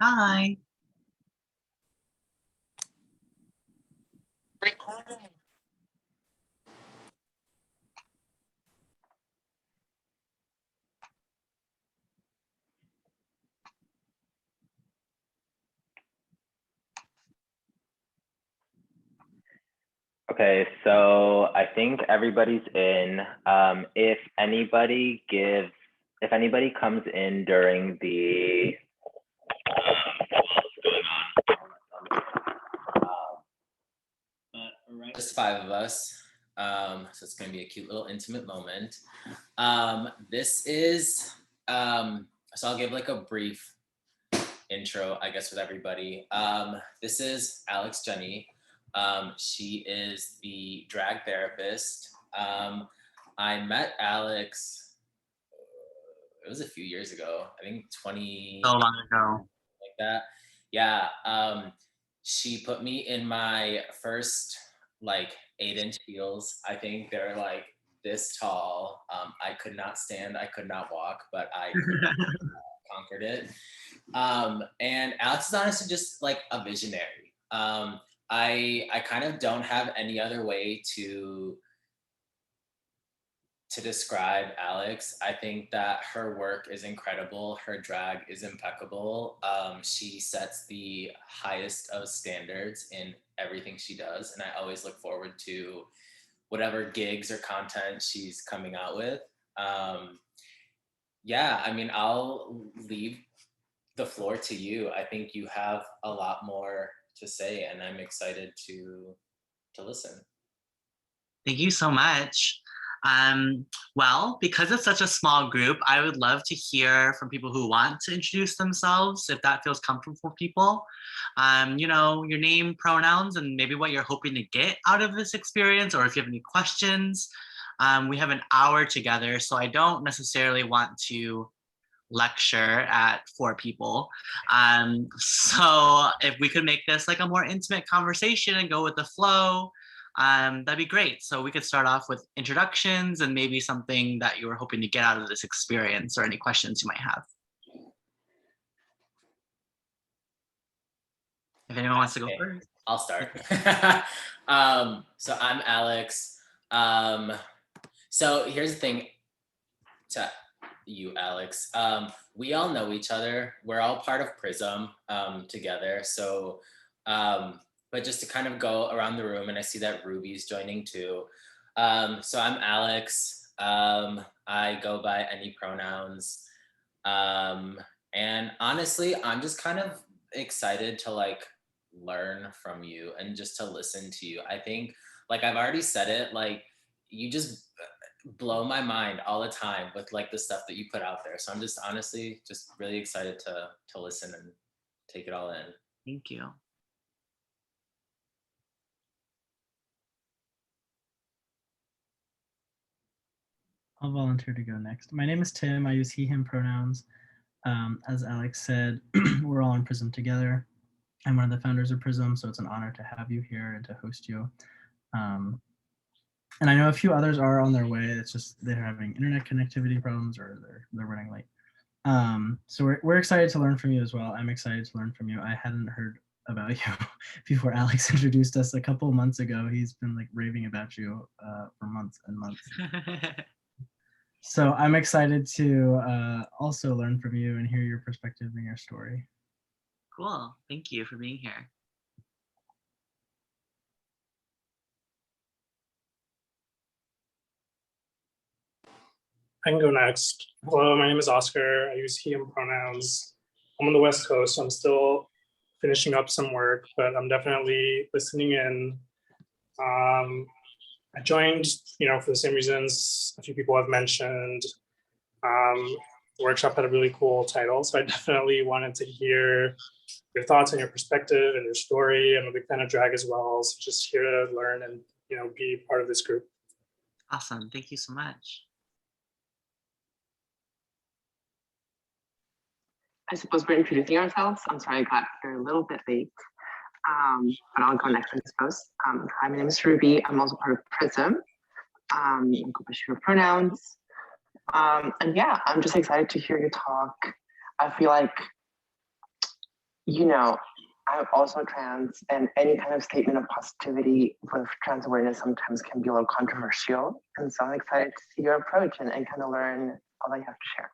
Hi. Okay, so I think everybody's in. If anybody comes in during the, just 5 of us. So it's gonna be a cute little intimate moment. This is, so I'll give like a brief intro, I guess, with everybody. This is Alex Jenny. She is the drag therapist. I met Alex, it was a few years ago, I think 20, So long ago. like that. Yeah. She put me in my first like 8-inch heels. I think they're like this tall. I could not stand, I could not walk, but I conquered it. And Alex is honestly just like a visionary. I kind of don't have any other way to describe Alex. I think that her work is incredible. Her drag is impeccable. She sets the highest of standards in everything she does, and I always look forward to whatever gigs or content she's coming out with. Yeah, I mean, I'll leave the floor to you. I think you have a lot more to say, and I'm excited to listen. Thank you so much. Well, because it's such a small group, I would love to hear from people who want to introduce themselves, if that feels comfortable for people. Your name, pronouns, and maybe what you're hoping to get out of this experience, or if you have any questions. We have an hour together, so I don't necessarily want to lecture at 4 people. So if we could make this like a more intimate conversation and go with the flow, that'd be great. So we could start off with introductions and maybe something that you were hoping to get out of this experience, or any questions you might have. If anyone wants to go first. I'll start. So I'm Alex. So here's the thing to you, Alex. We all know each other. We're all part of Prism together. So, but just to kind of go around the room, and I see that Ruby's joining too. So I'm Alex. I go by any pronouns. And honestly, I'm just kind of excited to like learn from you and just to listen to you. I think, like I've already said it, like you just blow my mind all the time with like the stuff that you put out there. So I'm just honestly just really excited to listen and take it all in. Thank you. I'll volunteer to go next. My name is Tim. I use he, him pronouns. As Alex said, we're all in Prism together. I'm one of the founders of Prism, so it's an honor to have you here and to host you. And I know a few others are on their way. It's just they're having internet connectivity problems, or they're running late. So we're excited to learn from you as well. I'm excited to learn from you. I hadn't heard about you before Alex introduced us a couple months ago. He's been like raving about you for months and months. So I'm excited to also learn from you and hear your perspective and your story. Cool. Thank you for being here. I can go next. Hello, my name is Oscar. I use he, him pronouns. I'm on the West Coast, so I'm still finishing up some work, but I'm definitely listening in. I joined, for the same reasons a few people have mentioned. The workshop had a really cool title, so I definitely wanted to hear your thoughts and your perspective and your story. I'm a big fan of drag as well, so just here to learn and be part of this group. Awesome. Thank you so much. I suppose we're introducing ourselves. I'm sorry I got here a little bit late, but I'll go next, I suppose. Hi, my name is Ruby. I'm also part of Prism. You can go by your pronouns. And yeah, I'm just excited to hear you talk. I feel like you know, I'm also trans, and any kind of statement of positivity with trans awareness sometimes can be a little controversial. And so I'm excited to see your approach and kind of learn all that you have to share.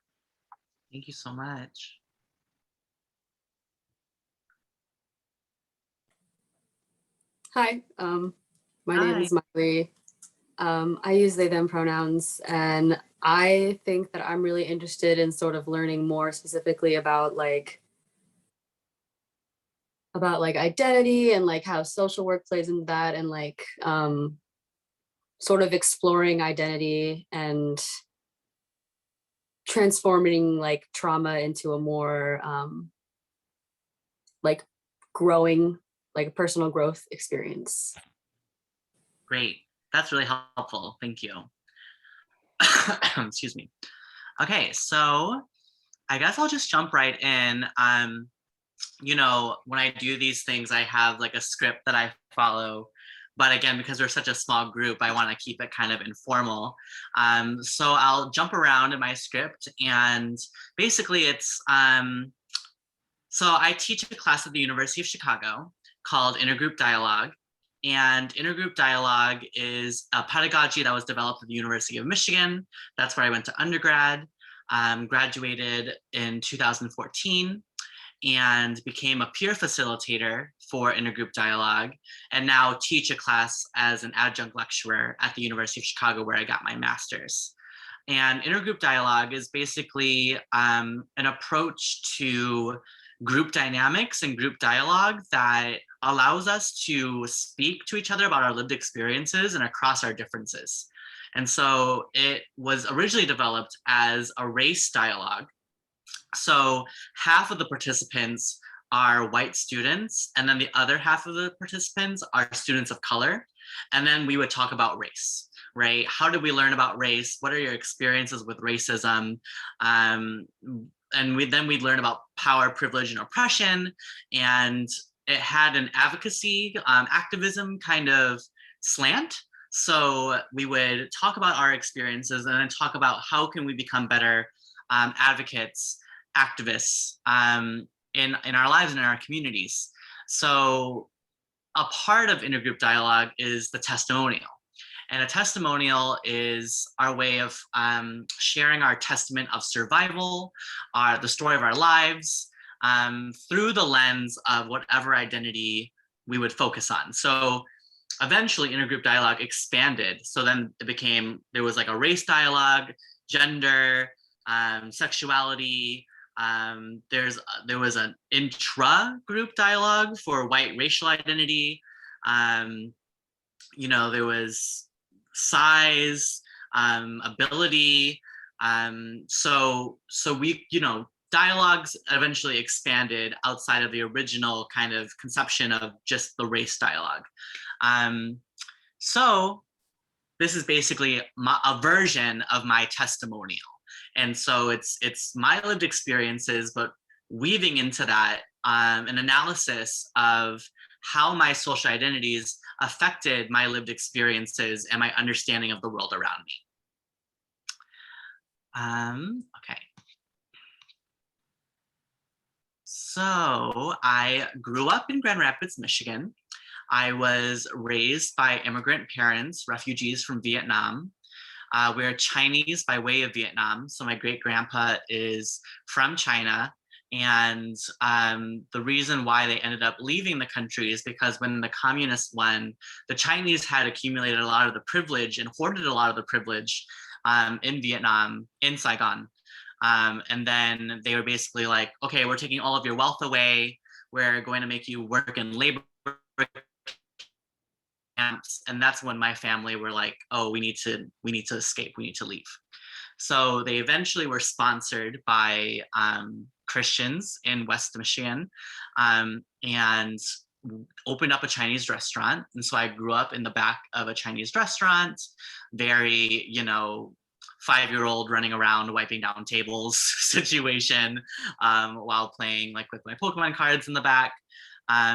Thank you so much. Hi, my name is Miley. I use they, them pronouns, and I think that I'm really interested in sort of learning more specifically about like identity and like how social work plays into that, and like sort of exploring identity and transforming like trauma into a more like growing, like personal growth experience. Great. That's really helpful. Thank you. Excuse me. Okay, so I guess I'll just jump right in. You know, when I do these things, I have like a script that I follow. But again, because we're such a small group, I want to keep it kind of informal. So I'll jump around in my script, and basically it's, so I teach a class at the University of Chicago called Intergroup Dialogue. And Intergroup Dialogue is a pedagogy that was developed at the University of Michigan. That's where I went to undergrad, graduated in 2014, and became a peer facilitator for Intergroup Dialogue, and now teach a class as an adjunct lecturer at the University of Chicago, where I got my master's. And Intergroup Dialogue is basically an approach to group dynamics and group dialogue that allows us to speak to each other about our lived experiences and across our differences. And so it was originally developed as a race dialogue. So half of the participants are white students, and then the other half of the participants are students of color. And then we would talk about race, right? How did we learn about race? What are your experiences with racism? And we'd learn about power, privilege, and oppression. And it had an advocacy, activism kind of slant. So we would talk about our experiences and then talk about how can we become better advocates, activists in our lives and in our communities. So a part of Intergroup Dialogue is the testimonial. And a testimonial is our way of sharing our testament of survival, the story of our lives, through the lens of whatever identity we would focus on. So eventually Intergroup Dialogue expanded. So then there was like a race dialogue, gender, sexuality. There was an intra-group dialogue for white racial identity. You know, there was size, ability. So we, you know, dialogues eventually expanded outside of the original kind of conception of just the race dialogue. So this is basically a version of my testimonial. And so it's my lived experiences, but weaving into that an analysis of how my social identities affected my lived experiences and my understanding of the world around me. Okay. So I grew up in Grand Rapids, Michigan. I was raised by immigrant parents, refugees from Vietnam. We're Chinese by way of Vietnam. So my great grandpa is from China. And the reason why they ended up leaving the country is because when the communists won, the Chinese had accumulated a lot of the privilege and hoarded a lot of the privilege in Vietnam, in Saigon. And then they were basically like, okay, we're taking all of your wealth away. We're going to make you work in labor camps. And that's when my family were like, oh, we need to escape, we need to leave. So they eventually were sponsored by Christians in West Michigan and opened up a Chinese restaurant. And so I grew up in the back of a Chinese restaurant, very, you know, 5-year-old running around wiping down tables situation while playing like with my Pokemon cards in the back.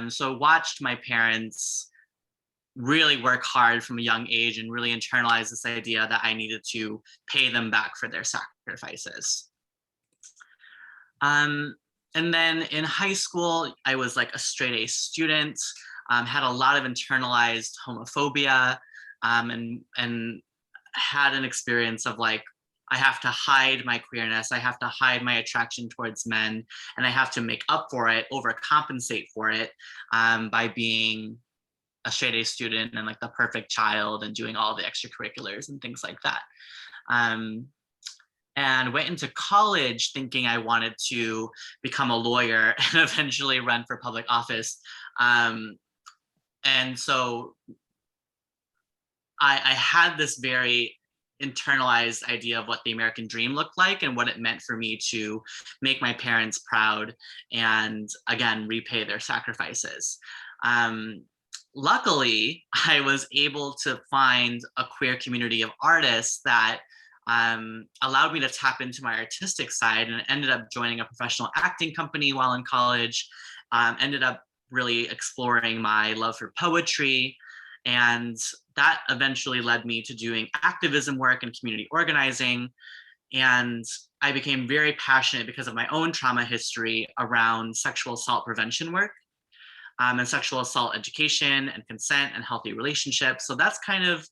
So watched my parents really work hard from a young age and really internalize this idea that I needed to pay them back for their sacrifices. And then in high school, I was like a straight A student, had a lot of internalized homophobia, and had an experience of like, I have to hide my queerness, I have to hide my attraction towards men, and I have to make up for it, overcompensate for it, by being a straight A student and like the perfect child and doing all the extracurriculars and things like that. And went into college thinking I wanted to become a lawyer and eventually run for public office. And so I had this very internalized idea of what the American dream looked like and what it meant for me to make my parents proud and, again, repay their sacrifices. Luckily, I was able to find a queer community of artists that allowed me to tap into my artistic side, and ended up joining a professional acting company while in college, ended up really exploring my love for poetry, and that eventually led me to doing activism work and community organizing. And I became very passionate because of my own trauma history around sexual assault prevention work, and sexual assault education and consent and healthy relationships. So that's kind of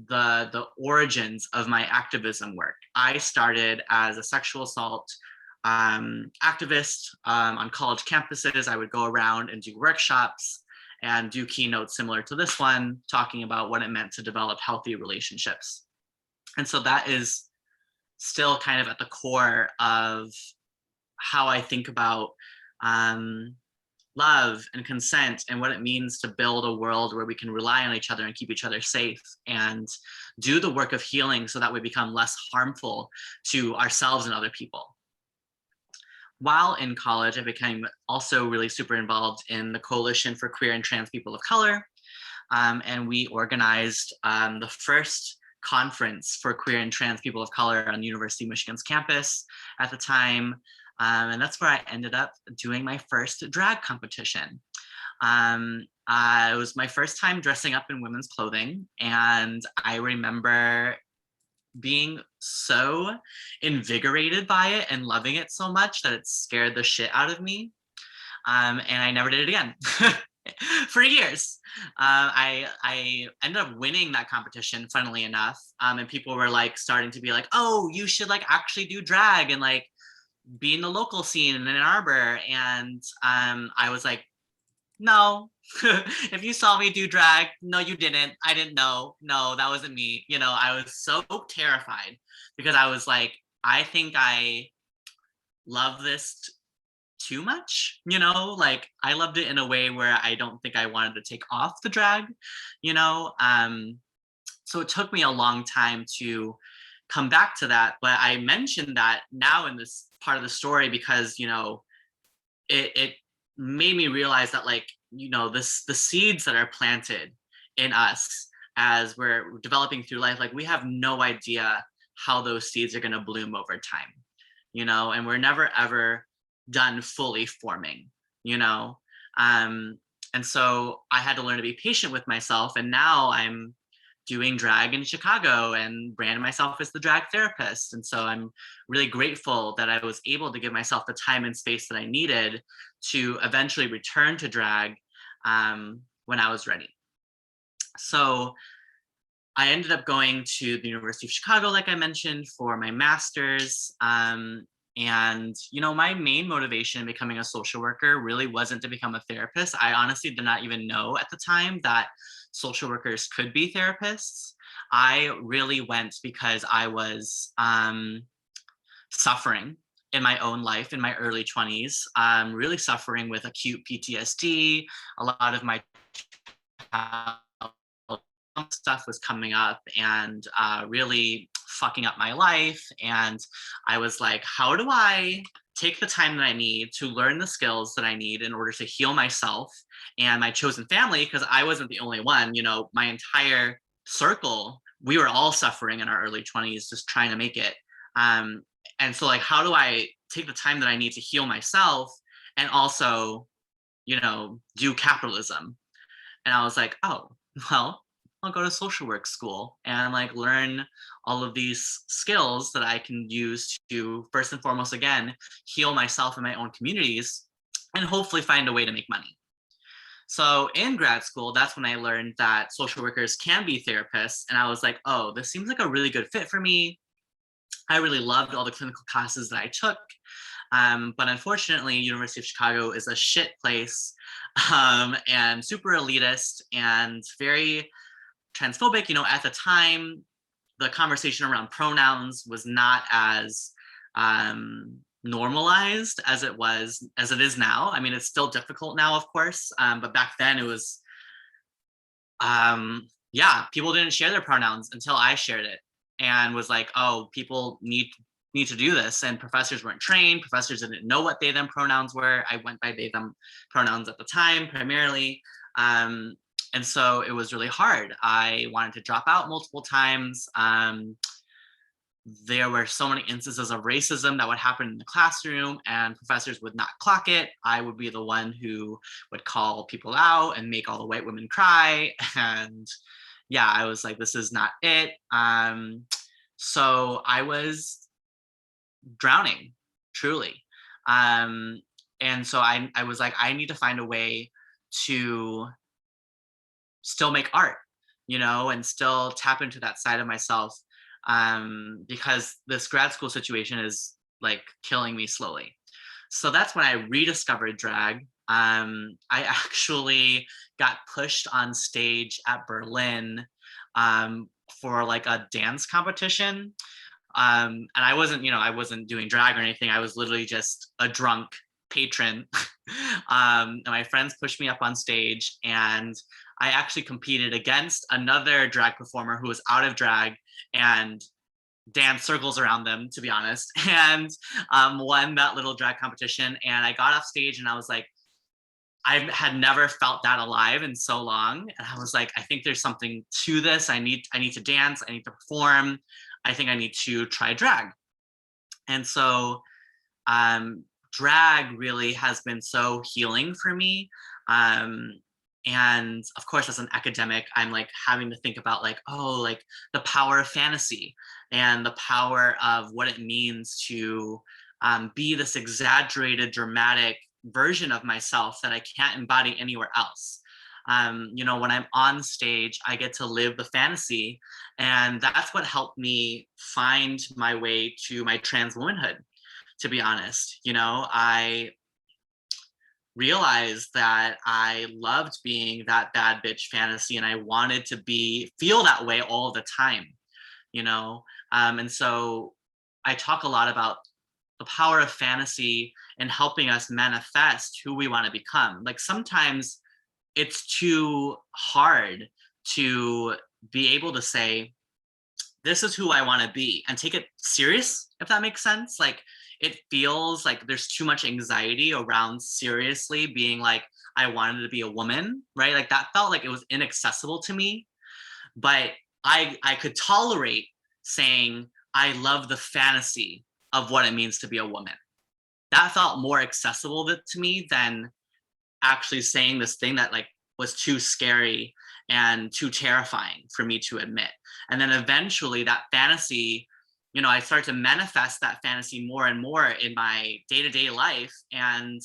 the origins of my activism work. I started as a sexual assault activist on college campuses. I would go around and do workshops and do keynotes similar to this one, talking about what it meant to develop healthy relationships. And so that is still kind of at the core of how I think about love and consent and what it means to build a world where we can rely on each other and keep each other safe and do the work of healing so that we become less harmful to ourselves and other people. While in college, I became also really super involved in the Coalition for Queer and Trans People of Color. And we organized the first conference for queer and trans people of color on the University of Michigan's campus at the time. And that's where I ended up doing my first drag competition. It was my first time dressing up in women's clothing. And I remember being so invigorated by it and loving it so much that it scared the shit out of me. And I never did it again for years. I ended up winning that competition, funnily enough. And people were like starting to be like, oh, you should like actually do drag and like be in the local scene in Ann Arbor. And I was like, no, if you saw me do drag, no, you didn't. I didn't know. No, that wasn't me. You know, I was so terrified because I was like, I think I love this too much, you know, like I loved it in a way where I don't think I wanted to take off the drag, you know. So it took me a long time to come back to that, but I mentioned that now in this part of the story because, you know, it made me realize that, like, you know, the seeds that are planted in us as we're developing through life, like we have no idea how those seeds are going to bloom over time, you know, and we're never ever done fully forming, you know. And so I had to learn to be patient with myself, and now I'm doing drag in Chicago and branding myself as the drag therapist. And so I'm really grateful that I was able to give myself the time and space that I needed to eventually return to drag when I was ready. So I ended up going to the University of Chicago, like I mentioned, for my master's. And, you know, my main motivation in becoming a social worker really wasn't to become a therapist. I honestly did not even know at the time that social workers could be therapists. I really went because I was suffering in my own life in my early 20s, really suffering with acute PTSD. A lot of my stuff was coming up and really fucking up my life. And I was like, how do I take the time that I need to learn the skills that I need in order to heal myself and my chosen family? Because I wasn't the only one, you know, my entire circle, we were all suffering in our early 20s, just trying to make it. And so, like, how do I take the time that I need to heal myself and also, you know, do capitalism? And I was like, oh, well, I'll go to social work school and like learn all of these skills that I can use to, first and foremost, again, heal myself and my own communities and hopefully find a way to make money. So in grad school, that's when I learned that social workers can be therapists. And I was like, oh, this seems like a really good fit for me. I really loved all the clinical classes that I took. But unfortunately, University of Chicago is a shit place and super elitist and very transphobic. You know, at the time, the conversation around pronouns was not as normalized as it is now. I mean, it's still difficult now, of course, but back then it was, yeah, people didn't share their pronouns until I shared it and was like, oh, people need to do this. And professors weren't trained. Professors didn't know what they, them pronouns were. I went by they, them pronouns at the time, primarily. And so it was really hard. I wanted to drop out multiple times. There were so many instances of racism that would happen in the classroom and professors would not clock it. I would be the one who would call people out and make all the white women cry. And yeah, I was like, this is not it. So I was drowning, truly. And so I was like, I need to find a way to still make art, you know, and still tap into that side of myself, because this grad school situation is like killing me slowly. So that's when I rediscovered drag. I actually got pushed on stage at Berlin for like a dance competition. And I wasn't doing drag or anything. I was literally just a drunk patron. And my friends pushed me up on stage and I actually competed against another drag performer who was out of drag and danced circles around them, to be honest, and won that little drag competition. And I got off stage and I was like, I had never felt that alive in so long. And I was like, I think there's something to this. I need to dance. I need to perform. I think I need to try drag. And so drag really has been so healing for me. And of course, as an academic, I'm like having to think about like, oh, like the power of fantasy and the power of what it means to be this exaggerated, dramatic version of myself that I can't embody anywhere else. You know, when I'm on stage, I get to live the fantasy. And that's what helped me find my way to my trans womanhood, to be honest. You know, I realized that I loved being that bad bitch fantasy and I wanted to feel that way all the time, you know? And so I talk a lot about the power of fantasy and helping us manifest who we want to become. Like sometimes it's too hard to be able to say, this is who I want to be and take it serious, if that makes sense. Like it feels like there's too much anxiety around seriously being like, I wanted to be a woman, right? Like that felt like it was inaccessible to me, but I could tolerate saying, I love the fantasy of what it means to be a woman. That felt more accessible to me than actually saying this thing that like was too scary and too terrifying for me to admit. And then eventually that fantasy, you know, I started to manifest that fantasy more and more in my day-to-day life. And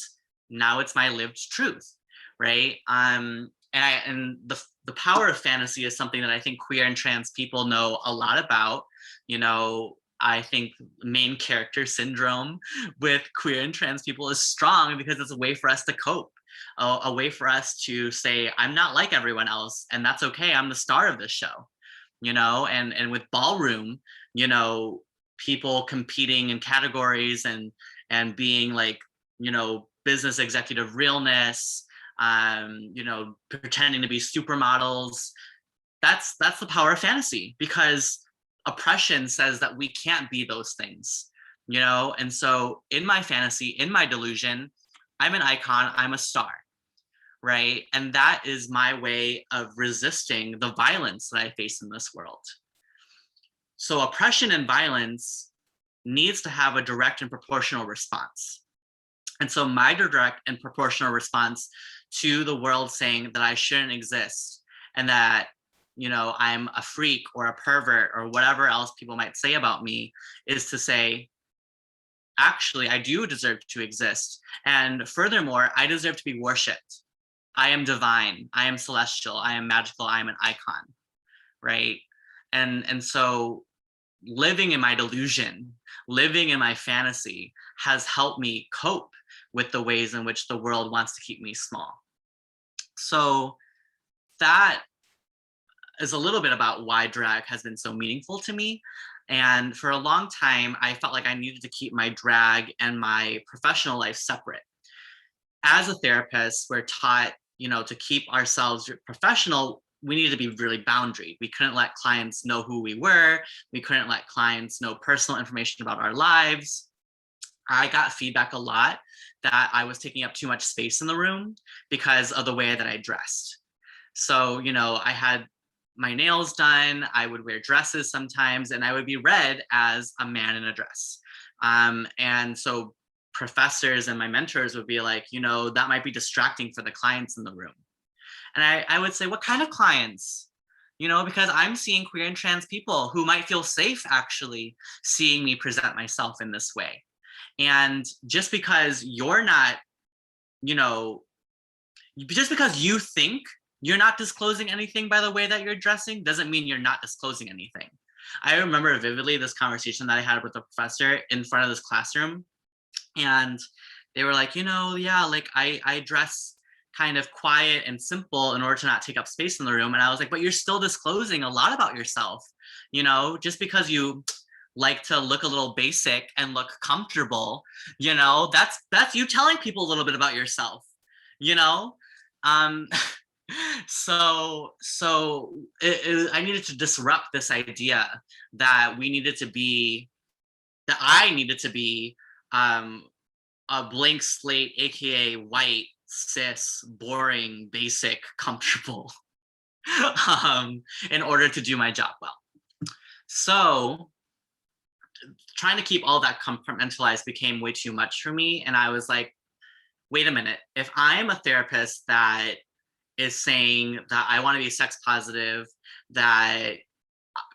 now it's my lived truth, right? And the power of fantasy is something that I think queer and trans people know a lot about. You know, I think main character syndrome with queer and trans people is strong because it's a way for us to cope, a way for us to say, I'm not like everyone else, and that's okay. I'm the star of this show, you know. And with ballroom, you know, people competing in categories and being like, you know, business executive realness, you know, pretending to be supermodels. That's the power of fantasy, because oppression says that we can't be those things, you know. And so in my fantasy, in my delusion, I'm an icon, I'm a star, right? And that is my way of resisting the violence that I face in this world. So oppression and violence needs to have a direct and proportional response. And so my direct and proportional response to the world saying that I shouldn't exist and that you know, I'm a freak or a pervert or whatever else people might say about me, is to say, actually, I do deserve to exist. And furthermore, I deserve to be worshipped. I am divine. I am celestial. I am magical. I am an icon, right? And so living in my delusion, living in my fantasy has helped me cope with the ways in which the world wants to keep me small. So that is a little bit about why drag has been so meaningful to me. And for a long time, I felt like I needed to keep my drag and my professional life separate. As a therapist, we're taught, you know, to keep ourselves professional, we needed to be really boundaried. We couldn't let clients know who we were. We couldn't let clients know personal information about our lives. I got feedback a lot that I was taking up too much space in the room because of the way that I dressed. So, you know, I had my nails done, I would wear dresses sometimes, and I would be read as a man in a dress. And so professors and my mentors would be like, you know, that might be distracting for the clients in the room. And I would say, what kind of clients? You know, because I'm seeing queer and trans people who might feel safe actually seeing me present myself in this way. And just because you're not, you know, just because you think you're not disclosing anything by the way that you're dressing doesn't mean you're not disclosing anything. I remember vividly this conversation that I had with a professor in front of this classroom. And they were like, you know, yeah, like I dress kind of quiet and simple in order to not take up space in the room. And I was like, but you're still disclosing a lot about yourself. You know, just because you like to look a little basic and look comfortable, you know, that's you telling people a little bit about yourself, you know? Um, I needed to disrupt this idea that I needed to be a blank slate, aka white, cis, boring, basic, comfortable, in order to do my job well. So trying to keep all that compartmentalized became way too much for me. And I was like, wait a minute, if I'm a therapist that is saying that I want to be sex positive, that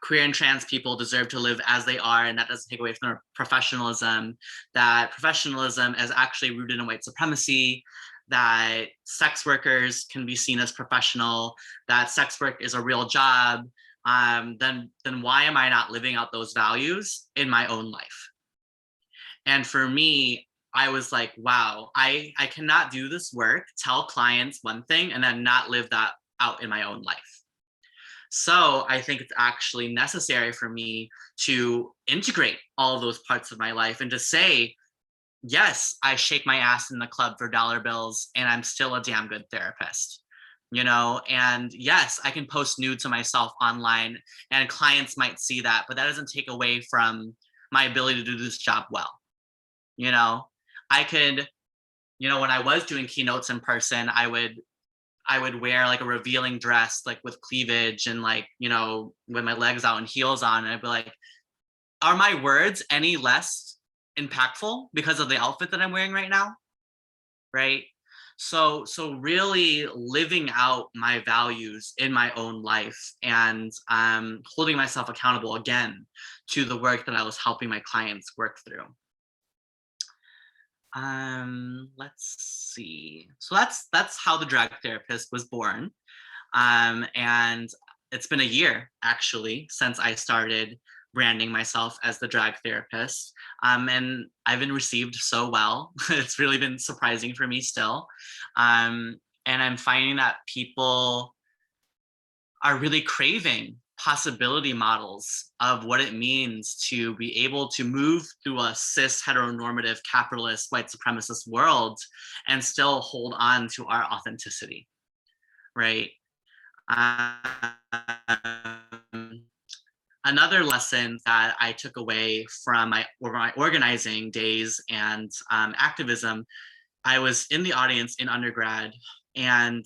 queer and trans people deserve to live as they are, and that doesn't take away from their professionalism, that professionalism is actually rooted in white supremacy, that sex workers can be seen as professional, that sex work is a real job, then why am I not living out those values in my own life? And for me, I was like, wow, I cannot do this work, tell clients one thing, and then not live that out in my own life. So I think it's actually necessary for me to integrate all of those parts of my life and to say, yes, I shake my ass in the club for dollar bills and I'm still a damn good therapist, you know? And yes, I can post nudes of myself online and clients might see that, but that doesn't take away from my ability to do this job well. You know, I could, you know, when I was doing keynotes in person, I would wear like a revealing dress, like with cleavage and like, you know, with my legs out and heels on. And I'd be like, are my words any less impactful because of the outfit that I'm wearing right now? Right. So really living out my values in my own life and holding myself accountable again to the work that I was helping my clients work through. Let's see. So that's how the drag therapist was born. And it's been a year actually since I started branding myself as the drag therapist. And I've been received so well. It's really been surprising for me still. And I'm finding that people are really craving possibility models of what it means to be able to move through a cis heteronormative capitalist white supremacist world and still hold on to our authenticity, right? Another lesson that I took away from my organizing days and activism, I was in the audience in undergrad and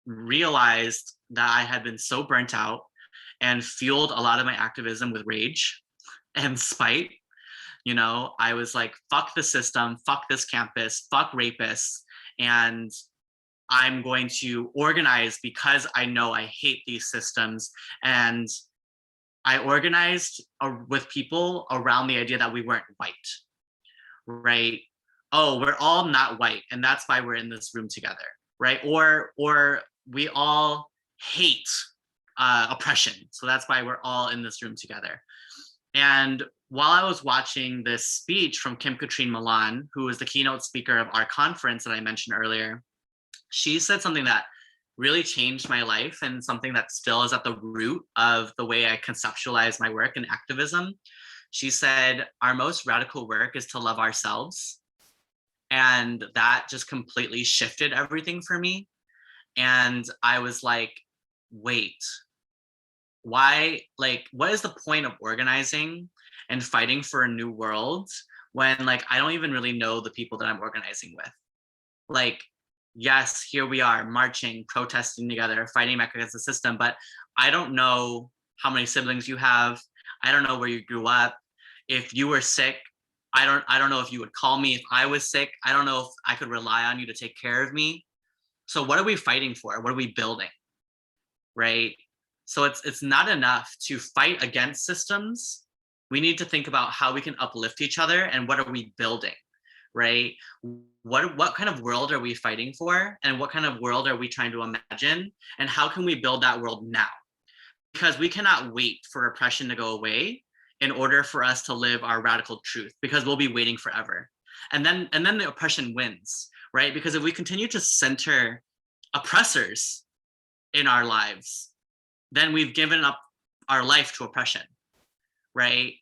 realized that I had been so burnt out and fueled a lot of my activism with rage and spite. You know, I was like, fuck the system, fuck this campus, fuck rapists. And I'm going to organize because I know I hate these systems. And I organized with people around the idea that we weren't white, right? Oh, we're all not white, and that's why we're in this room together, right? Or we all hate oppression, so that's why we're all in this room together. And while I was watching this speech from Kim Katrine Milan, who was the keynote speaker of our conference that I mentioned earlier, she said something that really changed my life and something that still is at the root of the way I conceptualize my work in activism. She said, our most radical work is to love ourselves. And that just completely shifted everything for me. And I was like, wait, why, like, what is the point of organizing and fighting for a new world when, like, I don't even really know the people that I'm organizing with? Like, yes, here we are marching, protesting together, fighting back against the system, but I don't know how many siblings you have. I don't know where you grew up. If you were sick, I don't know if you would call me if I was sick. I don't know if I could rely on you to take care of me. So what are we fighting for? What are we building? Right? So it's not enough to fight against systems. We need to think about how we can uplift each other and what are we building, right? What kind of world are we fighting for? And what kind of world are we trying to imagine? And how can we build that world now? Because we cannot wait for oppression to go away in order for us to live our radical truth, because we'll be waiting forever. And then the oppression wins, right? Because if we continue to center oppressors in our lives, then we've given up our life to oppression, right?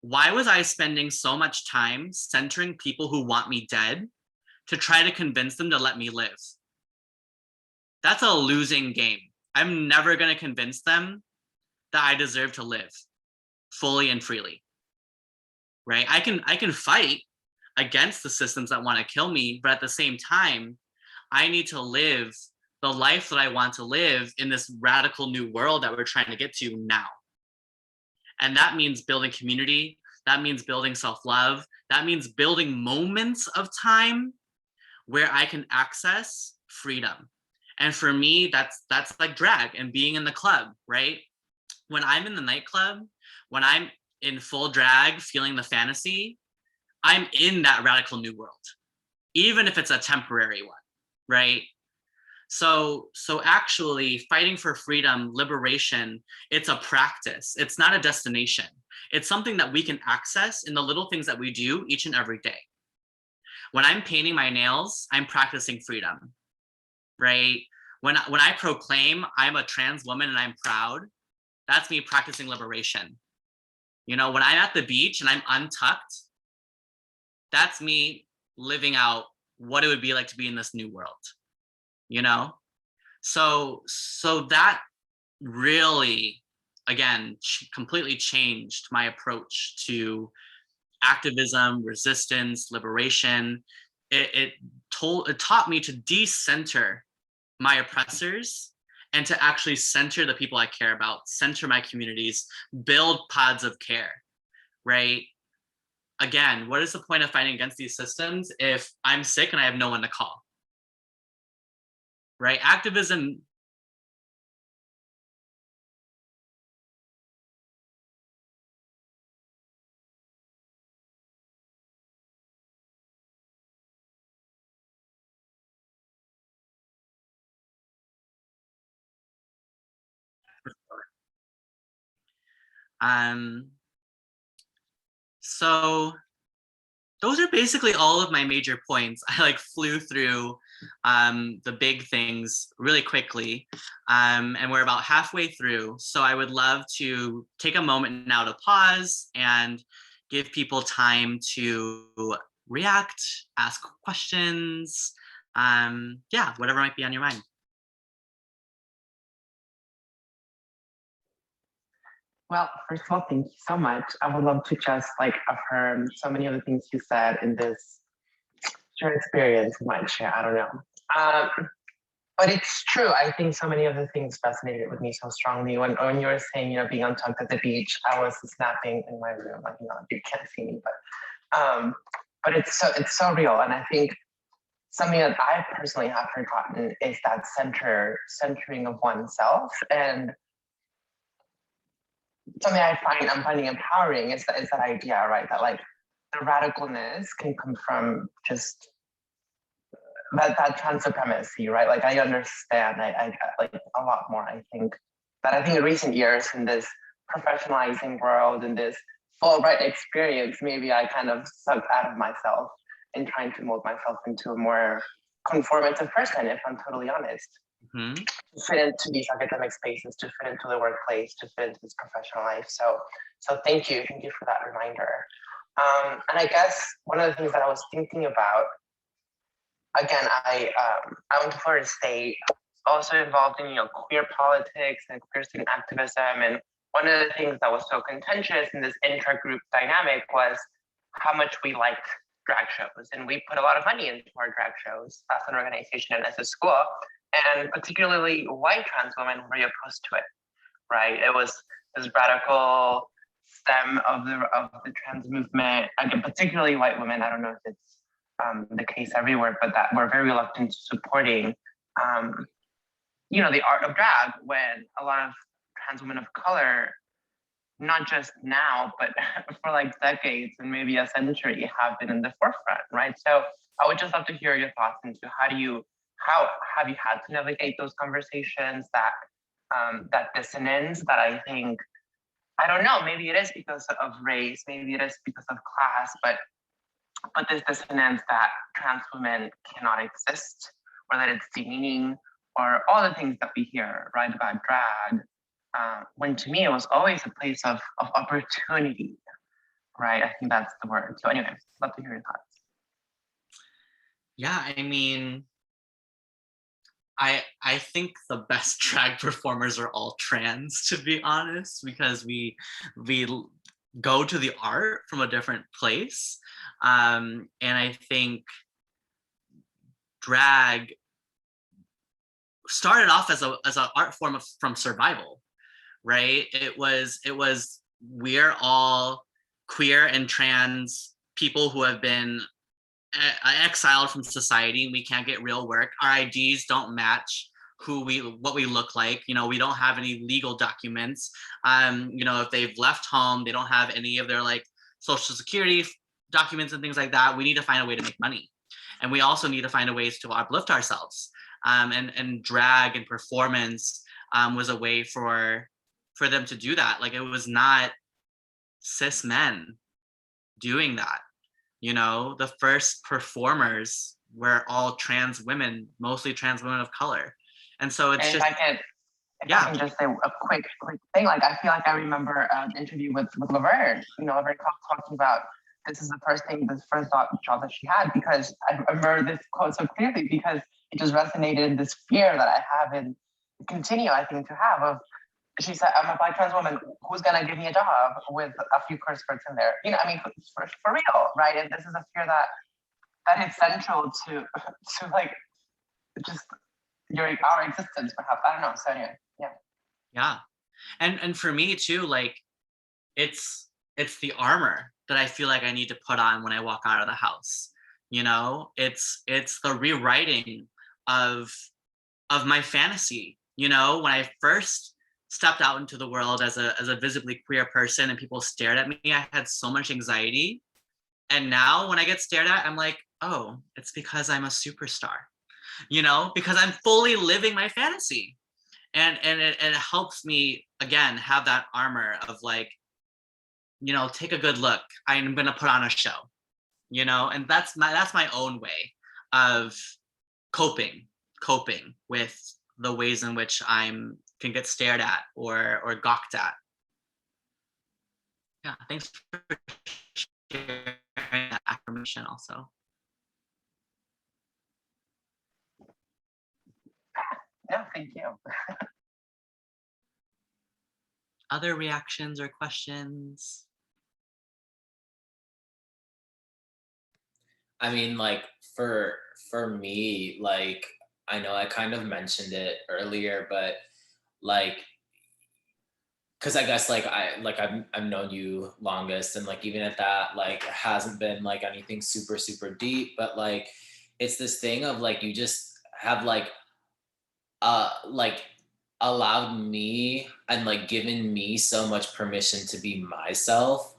Why was I spending so much time centering people who want me dead to try to convince them to let me live? That's a losing game. I'm never going to convince them that I deserve to live fully and freely, right? I can fight against the systems that want to kill me, but at the same time, I need to live the life that I want to live in this radical new world that we're trying to get to now. And that means building community. That means building self-love. That means building moments of time where I can access freedom. And for me, that's like drag and being in the club, right? When I'm in the nightclub, when I'm in full drag, feeling the fantasy, I'm in that radical new world, even if it's a temporary one, right? So actually fighting for freedom, liberation, it's a practice. It's not a destination. It's something that we can access in the little things that we do each and every day. When I'm painting my nails, I'm practicing freedom, right? When I proclaim I'm a trans woman and I'm proud, that's me practicing liberation. You know, when I'm at the beach and I'm untucked, that's me living out what it would be like to be in this new world, you know? So that really, again, completely changed my approach to activism, resistance, liberation. It taught me to decenter my oppressors and to actually center the people I care about, center my communities, build pods of care, right? Again, what is the point of fighting against these systems if I'm sick and I have no one to call, right? Activism. So those are basically all of my major points. I like flew through the big things really quickly, and we're about halfway through. So I would love to take a moment now to pause and give people time to react, ask questions, yeah, whatever might be on your mind. Well, first of all, thank you so much. I would love to just like affirm so many of the things you said in this shared experience you might share. I don't know. But it's true. I think so many of the things resonated with me so strongly. When you were saying, you know, being untucked at the beach, I was snapping in my room. Like, you know, you can't see me, but it's so real. And I think something that I personally have forgotten is that centering of oneself. And something I'm finding empowering is that idea, right? That like the radicalness can come from just that trans supremacy, right? Like I understand, I like a lot more. I think in recent years in this professionalizing world and this full right experience, maybe I kind of sucked out of myself in trying to mold myself into a more conformative person, if I'm totally honest. Mm-hmm. To fit into these academic spaces, to fit into the workplace, to fit into this professional life. So thank you for that reminder. And I guess one of the things that I was thinking about, again, I went to Florida State, also involved in queer politics and queer student activism. And one of the things that was so contentious in this intergroup dynamic was how much we liked drag shows, and we put a lot of money into our drag shows as an organization and as a school. And particularly white trans women were opposed to it, right? It was this radical stem of the trans movement, again, particularly white women. I don't know if it's the case everywhere, but that were very reluctant to supporting, the art of drag, when a lot of trans women of color, not just now, but for like decades and maybe a century, have been in the forefront, right? So I would just love to hear your thoughts into how have you had to navigate those conversations, that dissonance that I think, I don't know, maybe it is because of race, maybe it is because of class, but this dissonance that trans women cannot exist, or that it's demeaning, or all the things that we hear, right, about drag, when to me it was always a place of opportunity, right? I think that's the word. So anyways, love to hear your thoughts. Yeah, I mean, I think the best drag performers are all trans, to be honest, because we go to the art from a different place. And I think drag started off as an art form from survival, right? It was we're all queer and trans people who have been exiled from society. We can't get real work. Our IDs don't match what we look like. We don't have any legal documents. If they've left home, they don't have any of their like social security documents and things like that. We need to find a way to make money, and we also need to find a ways to uplift ourselves. And drag and performance was a way for them to do that. Like, it was not cis men doing that. The first performers were all trans women, mostly trans women of color. And so it's and just, I can just say a quick thing. Like, I feel like I remember an interview with Laverne, Laverne talking about this first job that she had, because I remember this quote so clearly, because it just resonated in this fear that I have and continue, I think, to have of, she said, I'm a Black trans woman, who's gonna give me a job with a few curse words in there? For real, right? And this is a fear that is central to like just our existence, perhaps. I don't know. So anyway, yeah. Yeah. And for me too, like, it's the armor that I feel like I need to put on when I walk out of the house. It's the rewriting of my fantasy. When I first stepped out into the world as a visibly queer person and people stared at me, I had so much anxiety. And now when I get stared at, I'm like, oh, it's because I'm a superstar, because I'm fully living my fantasy. And it helps me, again, have that armor of like, take a good look. I'm going to put on a show, and that's my own way of coping with the ways in which can get stared at or gawked at. Yeah, thanks for sharing that affirmation also. Yeah, thank you. Other reactions or questions? I mean, like, for me, like, I know I kind of mentioned it earlier, but like, because I guess I've known you longest, and like even at that, like, it hasn't been like anything super super deep, but like, it's this thing of like, you just have like allowed me and like given me so much permission to be myself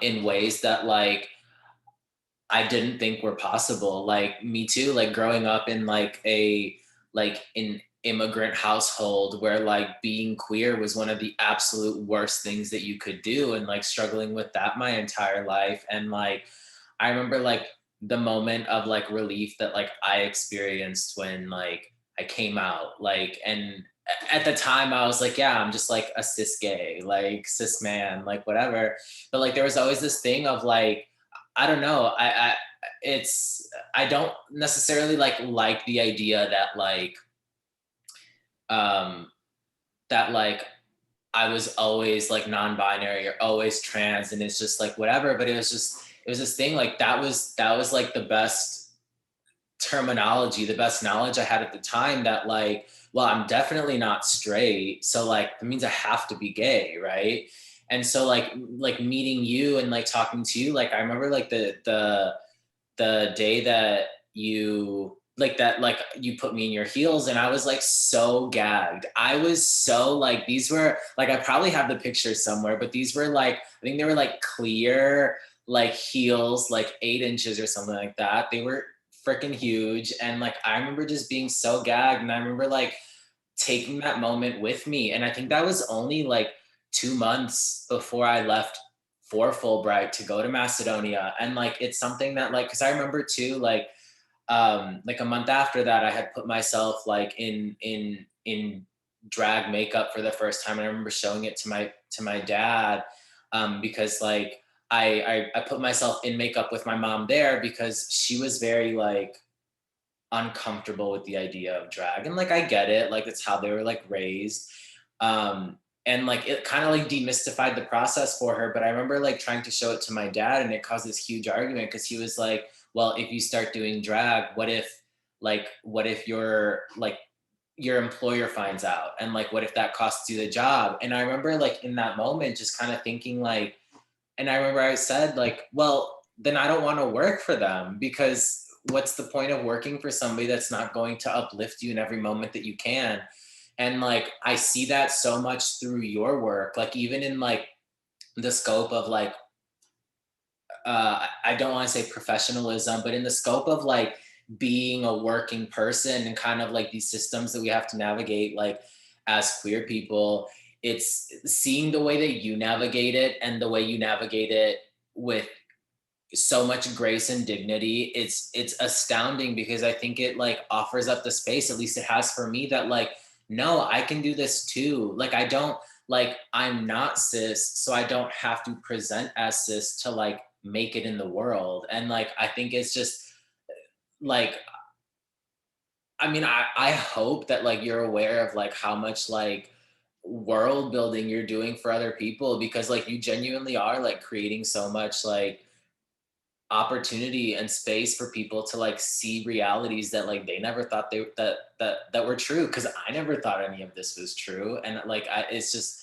in ways that like I didn't think were possible. Like me too, like growing up in like an immigrant household where like being queer was one of the absolute worst things that you could do, and like struggling with that my entire life. And like I remember like the moment of like relief that like I experienced when like I came out, like, and at the time I was like, yeah, I'm just like a cis gay, like cis man, like whatever. But like there was always this thing of like, I don't know, I don't necessarily like the idea that like um that like I was always like non-binary or always trans, and it's just like whatever. But it was this thing like that was like the best terminology, the best knowledge I had at the time, that like, well, I'm definitely not straight, so like that means I have to be gay, right? And so like meeting you and like talking to you, like I remember like the day that you put me in your heels, and I was like so gagged. I was so like, these were like, I probably have the pictures somewhere, but these were like, I think they were like clear like heels, like 8 inches or something like that. They were freaking huge. And like I remember just being so gagged, and I remember like taking that moment with me. And I think that was only like 2 months before I left for Fulbright to go to Macedonia. And like it's something that like, because I remember too like a month after that I had put myself like in drag makeup for the first time, and I remember showing it to my dad because like I put myself in makeup with my mom there because she was very like uncomfortable with the idea of drag. And like I get it, like it's how they were like raised. And like it kind of like demystified the process for her. But I remember like trying to show it to my dad, and it caused this huge argument because he was like, well, if you start doing drag, what if your employer finds out, and like what if that costs you the job? And I remember like in that moment just kind of thinking like, and I remember I said like, well, then I don't want to work for them, because what's the point of working for somebody that's not going to uplift you in every moment that you can? And like I see that so much through your work, like even in like the scope of like I don't want to say professionalism, but in the scope of like being a working person and kind of like these systems that we have to navigate like as queer people, it's seeing the way that you navigate it, and the way you navigate it with so much grace and dignity. It's astounding, because I think it like offers up the space, at least it has for me, that like, no, I can do this too. Like I don't, like I'm not cis, so I don't have to present as cis to like make it in the world. And like I think it's just like, I mean, I hope that like you're aware of like how much like world building you're doing for other people, because like you genuinely are like creating so much like opportunity and space for people to like see realities that like they never thought that were true, because I never thought any of this was true. And like it's just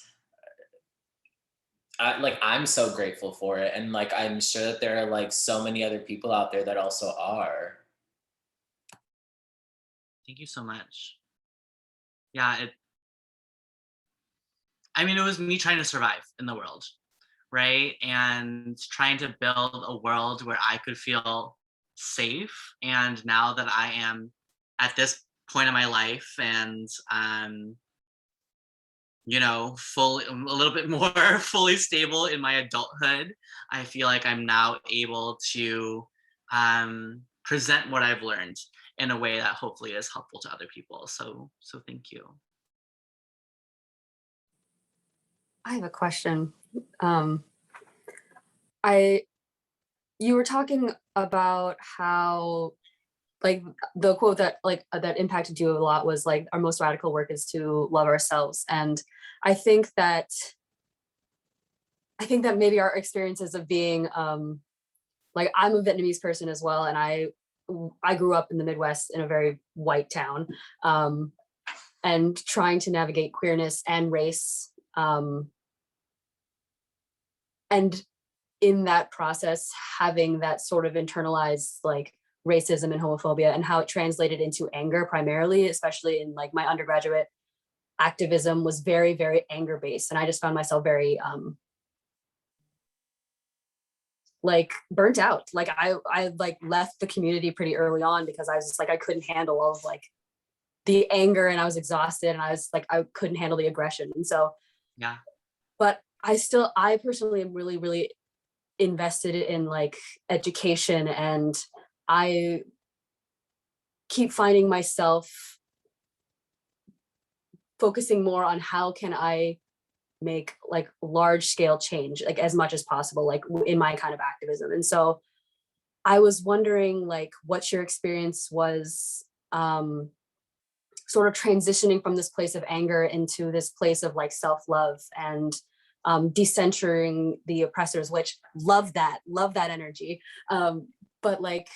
I'm so grateful for it, and like I'm sure that there are like so many other people out there that also are. Thank you so much. Yeah, I mean, it was me trying to survive in the world, right? And trying to build a world where I could feel safe. And now that I am at this point in my life, and fully, a little bit more fully stable in my adulthood, I feel like I'm now able to present what I've learned in a way that hopefully is helpful to other people. So thank you. I have a question. You were talking about how like the quote that that impacted you a lot was like, our most radical work is to love ourselves. And I think that maybe our experiences of being like, I'm a Vietnamese person as well, and I grew up in the Midwest in a very white town, and trying to navigate queerness and race, and in that process having that sort of internalized like racism and homophobia and how it translated into anger primarily, especially in like my undergraduate activism was very, very anger based. And I just found myself very like burnt out. Like I like left the community pretty early on because I was just like, I couldn't handle all of like the anger and I was exhausted and I was like, I couldn't handle the aggression. And so, yeah. But I personally am really, really invested in like education, and I keep finding myself focusing more on how can I make like large scale change, like as much as possible, like in my kind of activism. And so I was wondering like what your experience was sort of transitioning from this place of anger into this place of like self-love and decentering the oppressors, which love that energy. But like,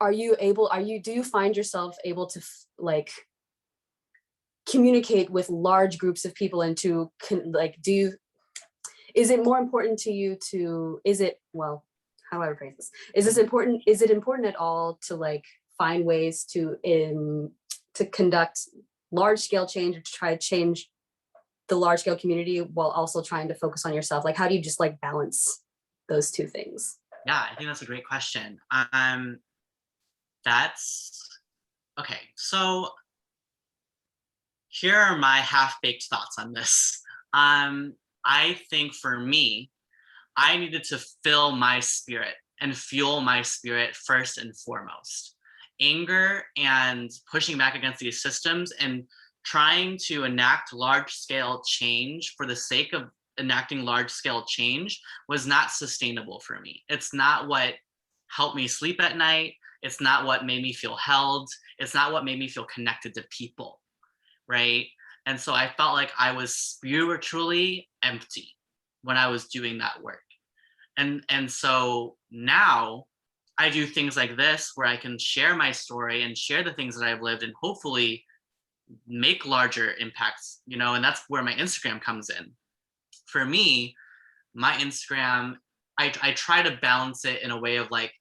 do you find yourself able to like communicate with large groups of people and to like, is it more important to you to, how do I rephrase this? Is it important at all to like find ways to conduct large scale change or to try to change the large scale community while also trying to focus on yourself? Like, how do you just like balance those two things? Yeah, I think that's a great question. That's okay. So here are my half-baked thoughts on this. I think for me, I needed to fill my spirit and fuel my spirit first and foremost. Anger and pushing back against these systems and trying to enact large-scale change for the sake of enacting large-scale change was not sustainable for me. It's not what helped me sleep at night. It's not what made me feel held. It's not what made me feel connected to people, right? And so I felt like I was spiritually empty when I was doing that work. And so now I do things like this where I can share my story and share the things that I've lived and hopefully make larger impacts, you know, and that's where my Instagram comes in. For me, my Instagram, I try to balance it in a way of like,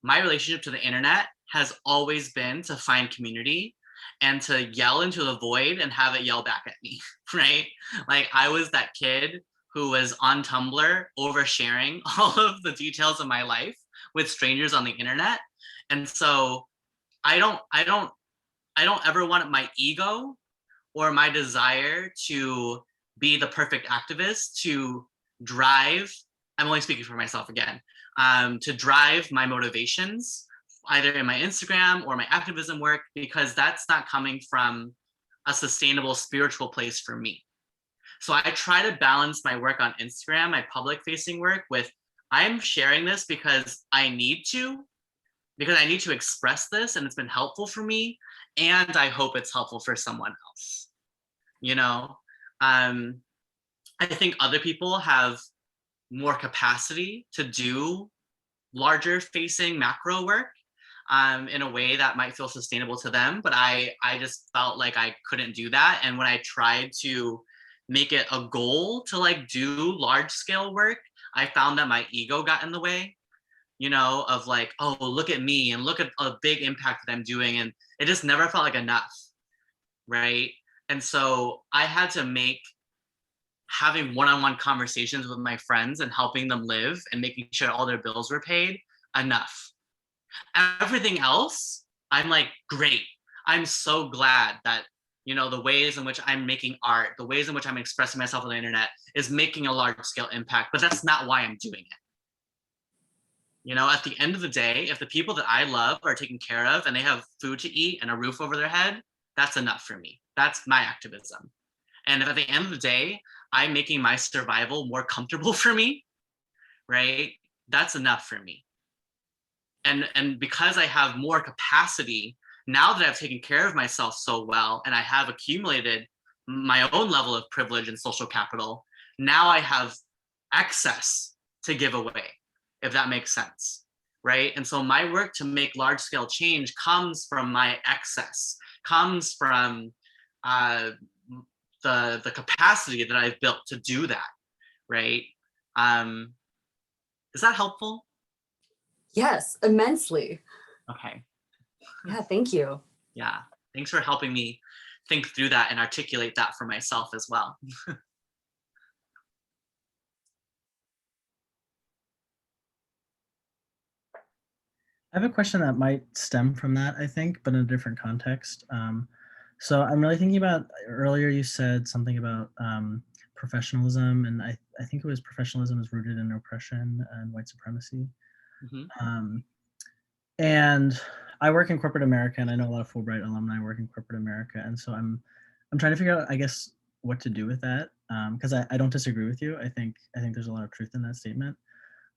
my relationship to the internet has always been to find community and to yell into the void and have it yell back at me, right? Like I was that kid who was on Tumblr oversharing all of the details of my life with strangers on the internet. And so I don't ever want my ego or my desire to be the perfect activist to drive, I'm only speaking for myself again, to drive my motivations, either in my Instagram or my activism work, because that's not coming from a sustainable spiritual place for me. So I try to balance my work on Instagram, my public facing work, with I'm sharing this because I need to express this and it's been helpful for me. And I hope it's helpful for someone else. You know, I think other people have more capacity to do larger facing macro work in a way that might feel sustainable to them. But I just felt like I couldn't do that. And when I tried to make it a goal to like do large scale work, I found that my ego got in the way, you know, of like, oh, look at me and look at a big impact that I'm doing. And it just never felt like enough, right? And so I had to make having one-on-one conversations with my friends and helping them live and making sure all their bills were paid enough. Everything else, I'm like, great. I'm so glad that, you know, the ways in which I'm making art, the ways in which I'm expressing myself on the internet is making a large scale impact, but that's not why I'm doing it. You know, at the end of the day, if the people that I love are taken care of and they have food to eat and a roof over their head, that's enough for me. That's my activism. And if at the end of the day, I'm making my survival more comfortable for me, right? That's enough for me. And because I have more capacity, now that I've taken care of myself so well and I have accumulated my own level of privilege and social capital, now I have excess to give away, if that makes sense, right? And so my work to make large scale change comes from my excess, comes from the capacity that I've built to do that, right? Is that helpful? Yes, immensely. Okay. Yeah, thank you. Yeah. Thanks for helping me think through that and articulate that for myself as well. I have a question that might stem from that, I think, but in a different context. So I'm really thinking about, earlier you said something about professionalism, and I think it was professionalism is rooted in oppression and white supremacy. Mhm. And I work in corporate America, and I know a lot of Fulbright alumni work in corporate America, and so I'm trying to figure out, I guess, what to do with that, because I don't disagree with you. I think there's a lot of truth in that statement.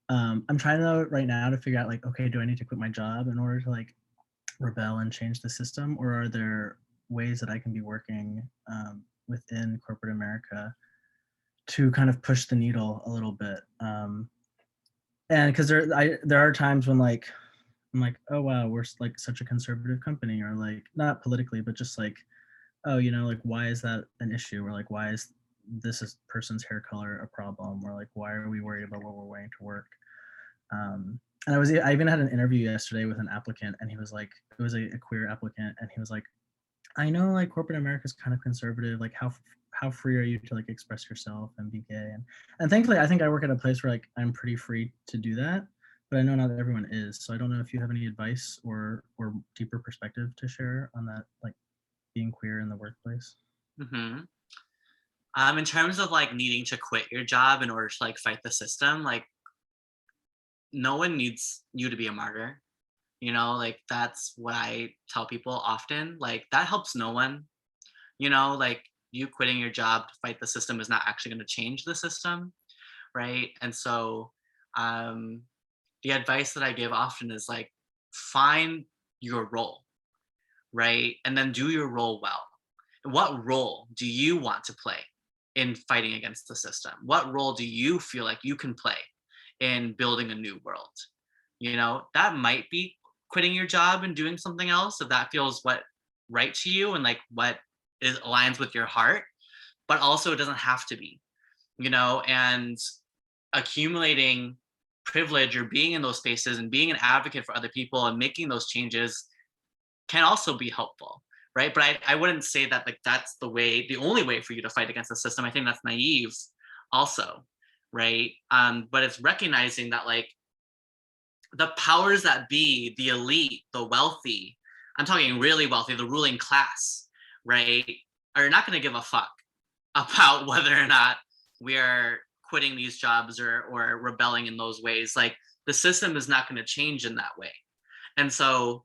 I'm trying to right now to figure out, like, okay, do I need to quit my job in order to like rebel and change the system, or are there ways that I can be working within corporate America to kind of push the needle a little bit? And because there are times when like I'm like, oh wow, we're like such a conservative company, or like not politically, but just like, oh, like why is that an issue, or like why is person's hair color a problem, or like why are we worried about what we're wearing to work? And I even had an interview yesterday with an applicant, and he was like, it was a queer applicant, and he was like, I know like corporate America is kind of conservative. Like how free are you to like express yourself and be gay? And thankfully, I think I work at a place where like I'm pretty free to do that, but I know not everyone is. So I don't know if you have any advice or deeper perspective to share on that, like being queer in the workplace. Mm-hmm. In terms of like needing to quit your job in order to like fight the system, like no one needs you to be a martyr. Like that's what I tell people often. Like that helps no one. Like you quitting your job to fight the system is not actually going to change the system, right? And so the advice that I give often is like find your role, right? And then do your role well. What role do you want to play in fighting against the system? What role do you feel like you can play in building a new world? That might be quitting your job and doing something else if that feels right to you and like what aligns with your heart, but also it doesn't have to be, and accumulating privilege or being in those spaces and being an advocate for other people and making those changes can also be helpful, right? But I wouldn't say that like that's the only way for you to fight against the system. I think that's naive also, right? But it's recognizing that like the powers that be, the elite, the wealthy, I'm talking really wealthy, the ruling class, right, are not going to give a fuck about whether or not we are quitting these jobs or rebelling in those ways. Like the system is not going to change in that way. And so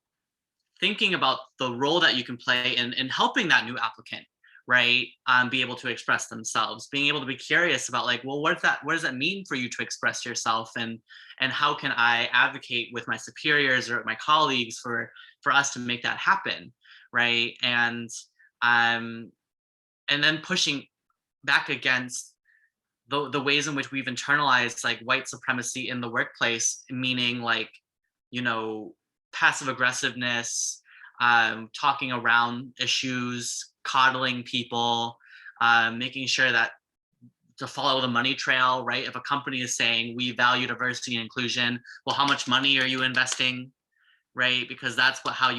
thinking about the role that you can play in helping that new applicant, right, be able to express themselves, being able to be curious about like, well, what does that mean for you to express yourself, and how can I advocate with my superiors or my colleagues for us to make that happen, right? And then pushing back against the ways in which we've internalized like white supremacy in the workplace, meaning like, passive aggressiveness, talking around issues, coddling people, making sure that to follow the money trail, right? If a company is saying we value diversity and inclusion, well, how much money are you investing, right? Because that's how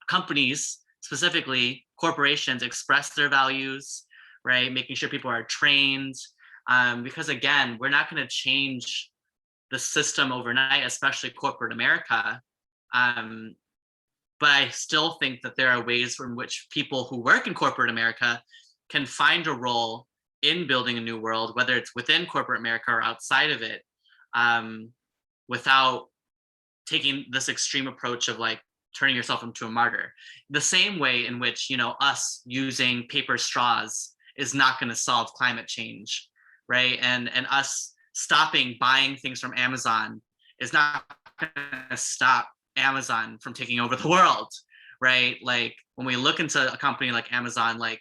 companies, specifically corporations, express their values, right? Making sure people are trained, because again, we're not going to change the system overnight, especially corporate America. But I still think that there are ways in which people who work in corporate America can find a role in building a new world, whether it's within corporate America or outside of it, without taking this extreme approach of like turning yourself into a martyr. The same way in which, us using paper straws is not going to solve climate change, right? And us stopping buying things from Amazon is not going to stop Amazon from taking over the world, right? Like when we look into a company like Amazon, like,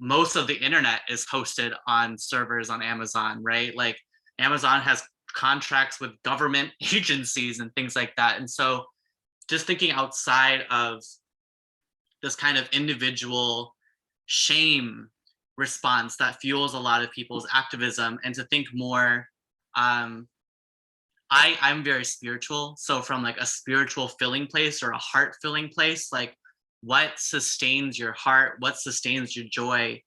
most of the internet is hosted on servers on Amazon, right? Like Amazon has contracts with government agencies and things like that. And so just thinking outside of this kind of individual shame response that fuels a lot of people's activism, and to think more I'm very spiritual. So from like a spiritual filling place or a heart filling place, like what sustains your heart, what sustains your joy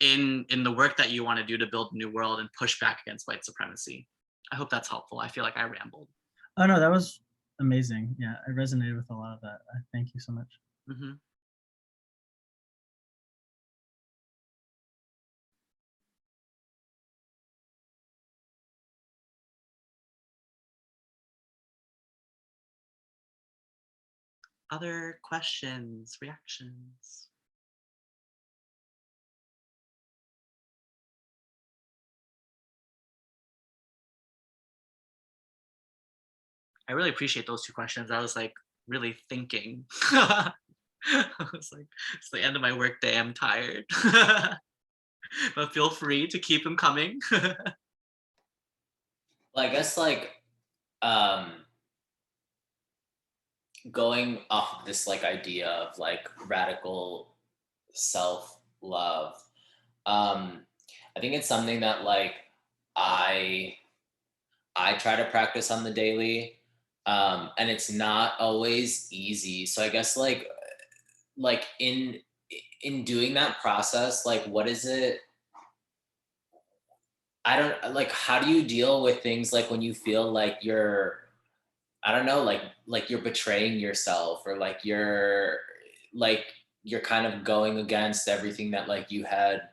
in the work that you want to do to build a new world and push back against white supremacy. I hope that's helpful. I feel like I rambled. Oh no, that was amazing. Yeah, I resonated with a lot of that. Thank you so much. Mm-hmm. Other questions, reactions? I really appreciate those 2 questions. I was like really thinking. I was like, it's the end of my workday. I'm tired. But feel free to keep them coming. Well, I guess like going off of this like idea of like radical self-love, I think it's something that like I try to practice on the daily, and it's not always easy. So I guess like in doing that process, like what is it? I don't like. How do you deal with things like when you feel like you're, I don't know, like you're betraying yourself, or like you're kind of going against everything that like you had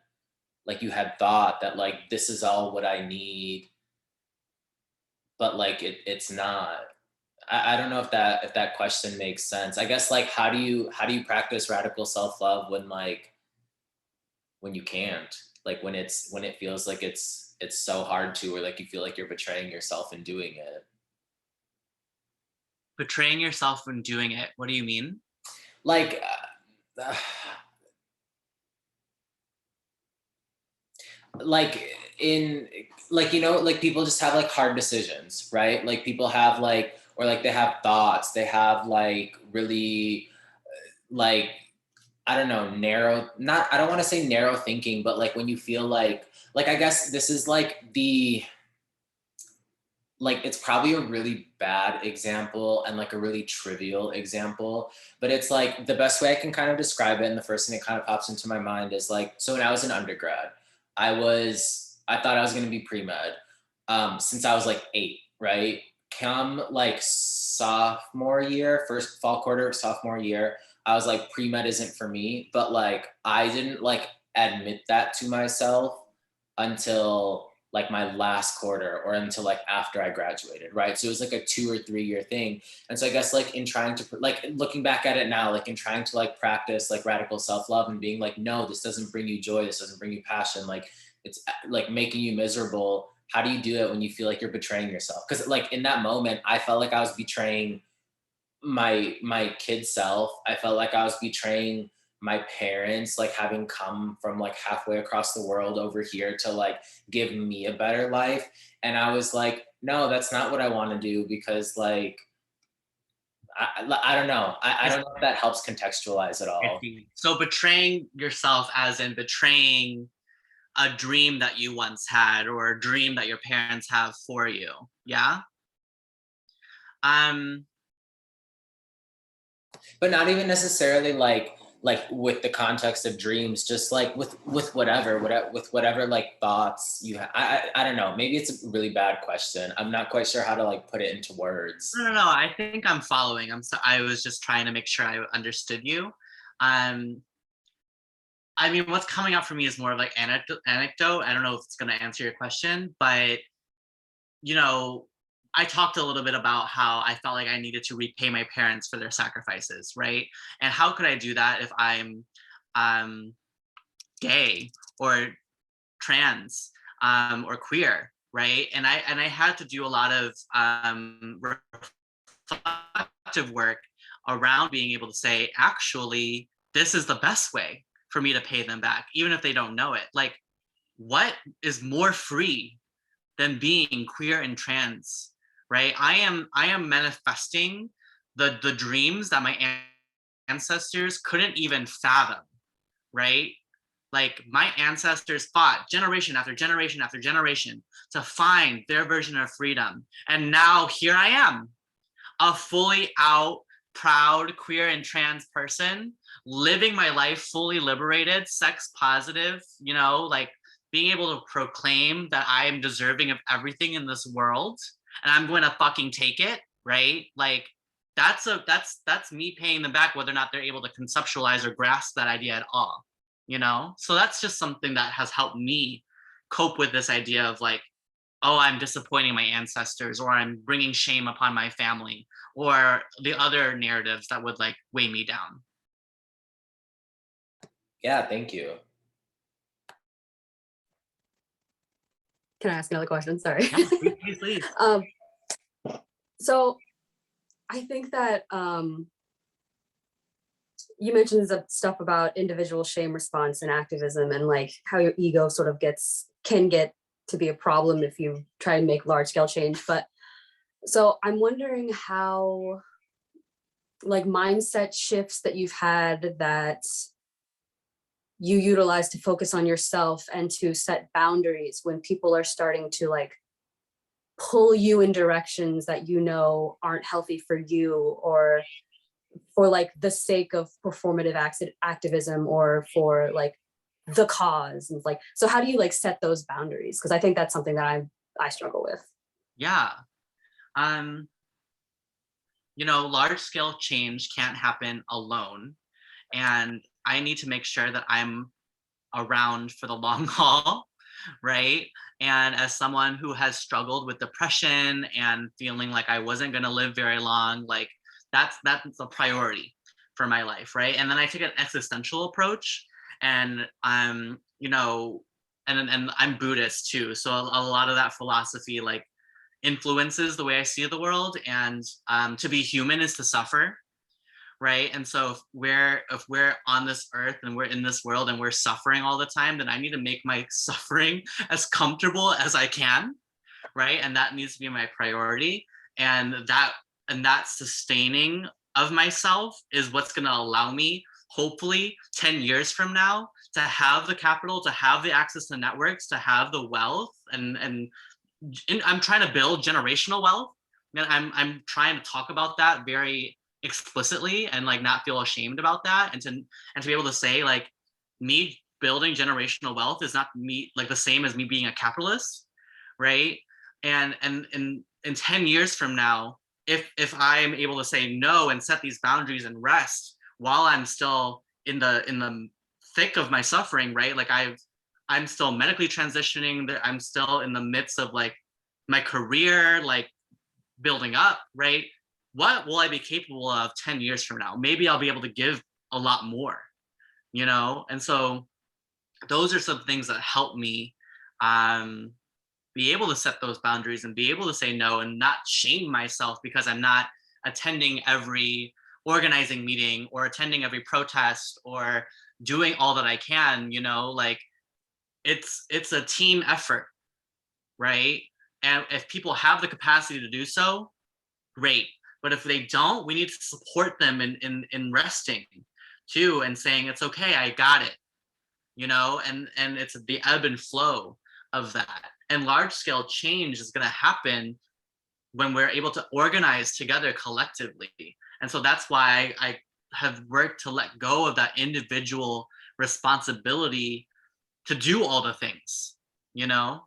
thought that like this is all what I need, but like it's not. I don't know if that question makes sense. I guess like how do you practice radical self-love when you can't, like when it feels like it's so hard to, or like you feel like you're betraying yourself in doing it. Betraying yourself when doing it. What do you mean? Like like in like, you know, like people just have like hard decisions, right? Like people have like, or like they have thoughts, they have like really like, I don't know, narrow, not, I don't want to say narrow thinking, but like when you feel like I guess this is like the, like it's probably a really bad example and like a really trivial example, but it's like the best way I can kind of describe it, and the first thing that kind of pops into my mind is like, so when I was in undergrad, I thought I was going to be pre-med, since I was like 8, right? Come like sophomore year, first fall quarter of sophomore year, I was like, pre-med isn't for me, but like I didn't like admit that to myself until like my last quarter, or until like after I graduated, right? So it was like a 2 or 3 year thing. And so I guess like in trying to like looking back at it now, like in trying to like practice like radical self-love and being like, no, this doesn't bring you joy, this doesn't bring you passion, like it's like making you miserable. How do you do it when you feel like you're betraying yourself? Because like in that moment, I felt like I was betraying my kid self. I felt like I was betraying my parents, like having come from like halfway across the world over here to like give me a better life. And I was like, no, that's not what I want to do, because like I don't know. I don't know if that helps contextualize at all. So betraying yourself as in betraying a dream that you once had, or a dream that your parents have for you. Yeah. But not even necessarily like with the context of dreams, just like with whatever like thoughts you have. I don't know, maybe it's a really bad question. I'm not quite sure how to like put it into words. No, I think I'm following. I was just trying to make sure I understood you. I mean, what's coming up for me is more of like anecdote. I don't know if it's going to answer your question, but you know, I talked a little bit about how I felt like I needed to repay my parents for their sacrifices, right? And how could I do that if I'm gay or trans or queer, right? And I had to do a lot of reflective work around being able to say, actually, this is the best way for me to pay them back, even if they don't know it. Like, what is more free than being queer and trans, right? I am manifesting the dreams that my ancestors couldn't even fathom, right? Like my ancestors fought generation after generation after generation to find their version of freedom. And now here I am, a fully out, proud, queer and trans person, living my life fully liberated, sex positive, you know, like being able to proclaim that I am deserving of everything in this world and I'm going to fucking take it, right? Like that's me paying them back, whether or not they're able to conceptualize or grasp that idea at all, you know? So that's just something that has helped me cope with this idea of like, oh, I'm disappointing my ancestors, or I'm bringing shame upon my family, or the other narratives that would like weigh me down. Yeah, thank you. Can I ask another question? Sorry. Yeah, please. So I think that you mentioned some stuff about individual shame response and activism, and like how your ego sort of can get to be a problem if you try and make large scale change. But so I'm wondering how like mindset shifts that you've had that you utilize to focus on yourself and to set boundaries when people are starting to like pull you in directions that you know aren't healthy for you, or for like the sake of performative activism, or for like the cause. And like, so how do you like set those boundaries? Because I think that's something that I struggle with. Yeah. You know, large scale change can't happen alone. And I need to make sure that I'm around for the long haul, right? And as someone who has struggled with depression and feeling like I wasn't going to live very long, like that's a priority for my life, right? And then I take an existential approach, and you know, and I'm Buddhist too, so a lot of that philosophy like influences the way I see the world. And to be human is to suffer, right? And so if we're on this earth and we're in this world and we're suffering all the time, then I need to make my suffering as comfortable as I can, right? And that needs to be my priority. And that sustaining of myself is what's going to allow me, hopefully 10 years from now, to have the capital, to have the access to networks, to have the wealth, and I'm trying to build generational wealth. And I'm trying to talk about that very explicitly and like not feel ashamed about that, and to be able to say like me building generational wealth is not me like the same as me being a capitalist, right? And in 10 years from now, if I'm able to say no and set these boundaries and rest while I'm still in the thick of my suffering, right? Like I'm still medically transitioning, I'm still in the midst of like my career like building up, right? What will I be capable of 10 years from now? Maybe I'll be able to give a lot more, you know? And so those are some things that help me be able to set those boundaries and be able to say no and not shame myself because I'm not attending every organizing meeting or attending every protest or doing all that I can, you know? Like it's a team effort, right? And if people have the capacity to do so, great. But if they don't, we need to support them in resting too, and saying it's okay, I got it, you know. And it's the ebb and flow of that. And large scale change is going to happen when we're able to organize together collectively. And so that's why I have worked to let go of that individual responsibility to do all the things, you know.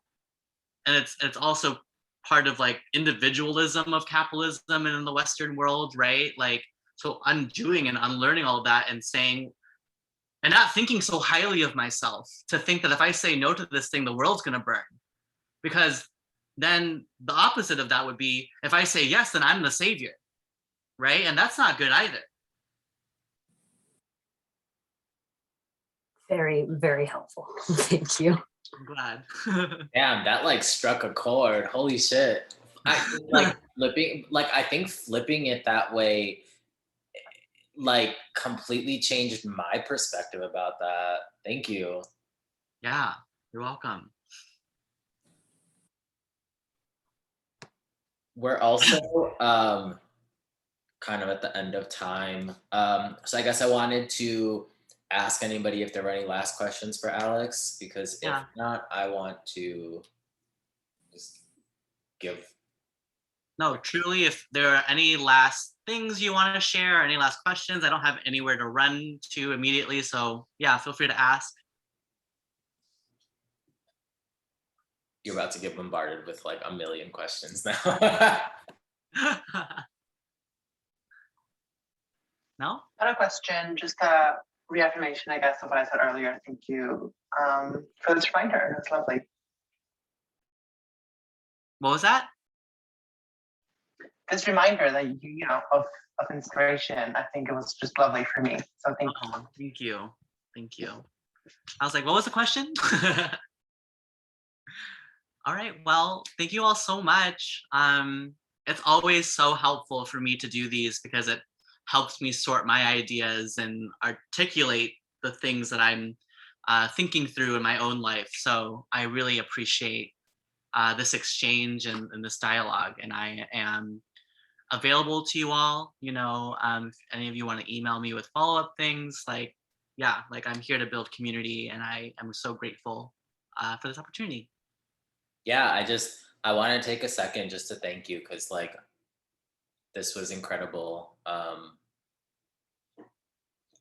And it's also part of like individualism of capitalism and in the Western world, right? Like, so undoing and unlearning all that and saying, and not thinking so highly of myself to think that if I say no to this thing, the world's going to burn. Because then the opposite of that would be if I say yes, then I'm the savior, right? And that's not good either. Very, very helpful. Thank you. I'm glad. Damn, that like struck a chord. Holy shit. I think flipping it that way like completely changed my perspective about that. Thank you. Yeah, you're welcome. We're also kind of at the end of time. So I guess I wanted to ask anybody if there were any last questions for Alex, because if Yeah. not, I want to just give. No, truly, if there are any last things you want to share, any last questions, I don't have anywhere to run to immediately. So yeah, feel free to ask. You're about to get bombarded with like a million questions now. No? Not a question, just a reaffirmation, I guess, of what I said earlier. Thank you for this reminder. It's lovely. What was that? This reminder that you know, of inspiration. I think it was just lovely for me. So thank you. Oh, thank you. Thank you. I was like, what was the question? All right, well, thank you all so much. It's always so helpful for me to do these because it helps me sort my ideas and articulate the things that I'm thinking through in my own life. So I really appreciate this exchange and this dialogue. And I am available to you all. If any of you want to email me with follow-up things, like, yeah, like I'm here to build community, and I am so grateful for this opportunity. Yeah, I want to take a second just to thank you, because like this was incredible.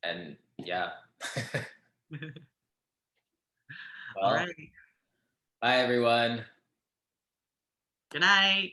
And yeah. All Well, right. bye everyone. Good night.